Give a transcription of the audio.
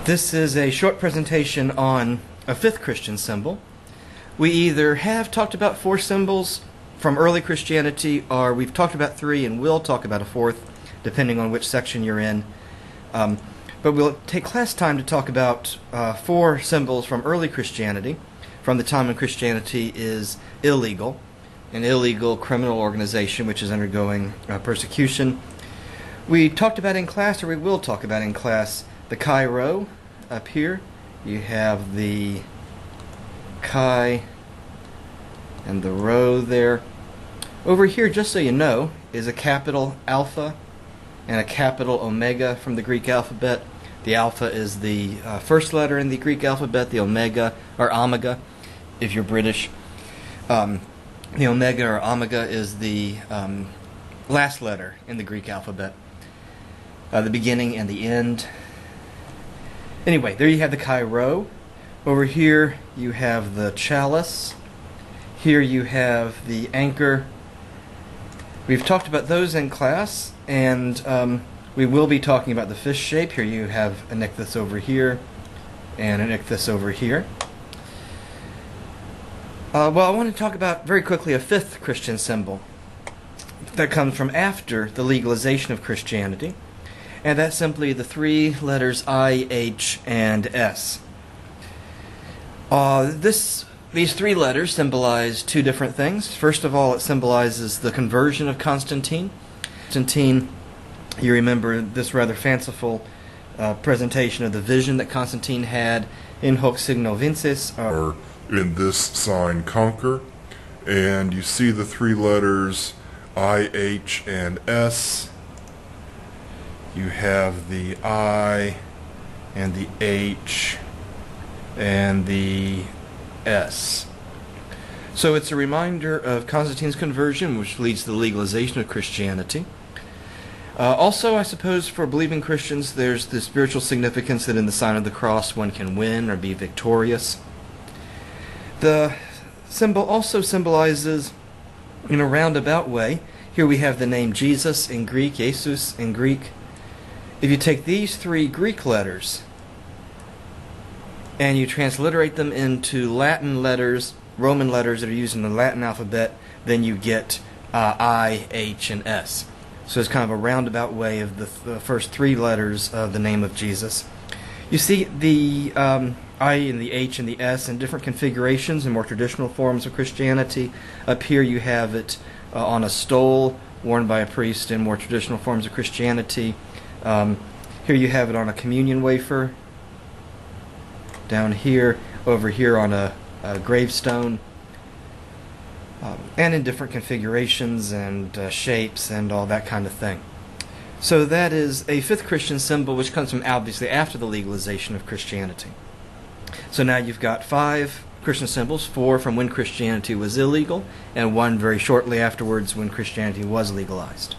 This is a short presentation on a fifth Christian symbol. We either have talked about four symbols from early Christianity, or we've talked about three and will talk about a fourth, depending on which section you're in. But we'll take class time to talk about four symbols from early Christianity, from the time when Christianity is illegal, an illegal criminal organization which is undergoing persecution. We talked about in class, or we will talk about in class, the Chi Rho up here. You have the Chi and the Rho there. Over here, just so you know, is a capital Alpha and a capital Omega from the Greek alphabet. The Alpha is the first letter in the Greek alphabet, the Omega, or Omega, if you're British. The Omega or Omega is the last letter in the Greek alphabet. The beginning and the end. Anyway, there you have the Chi Rho. Over here you have the chalice. Here you have the anchor. We've talked about those in class, and we will be talking about the fish shape. Here you have an ichthys over here and an ichthys over here. Well, I want to talk about very quickly a fifth Christian symbol that comes from after the legalization of Christianity. And that's simply the three letters I, H, and S. These three letters symbolize two different things. First of all, it symbolizes the conversion of Constantine. Constantine, you remember this rather fanciful presentation of the vision that Constantine had, in hoc signo vinces, or in this sign conquer. And you see the three letters I, H, and S. You have the I and the H and the S. So it's a reminder of Constantine's conversion, which leads to the legalization of Christianity. Also, I suppose, for believing Christians, there's the spiritual significance that in the sign of the cross one can win or be victorious. The symbol also symbolizes, in a roundabout way, here we have the name Jesus in Greek, Jesus in Greek. If you take these three Greek letters and you transliterate them into Latin letters, Roman letters that are used in the Latin alphabet, then you get I, H, and S. So it's kind of a roundabout way of the first three letters of the name of Jesus. You see the I and the H and the S in different configurations in more traditional forms of Christianity. Up here you have it on a stole worn by a priest in more traditional forms of Christianity. Here you have it on a communion wafer. Down here, over here on a gravestone. And in different configurations and shapes and all that kind of thing. So that is a fifth Christian symbol, which comes from obviously after the legalization of Christianity. So now you've got five Christian symbols, four from when Christianity was illegal, and one very shortly afterwards when Christianity was legalized.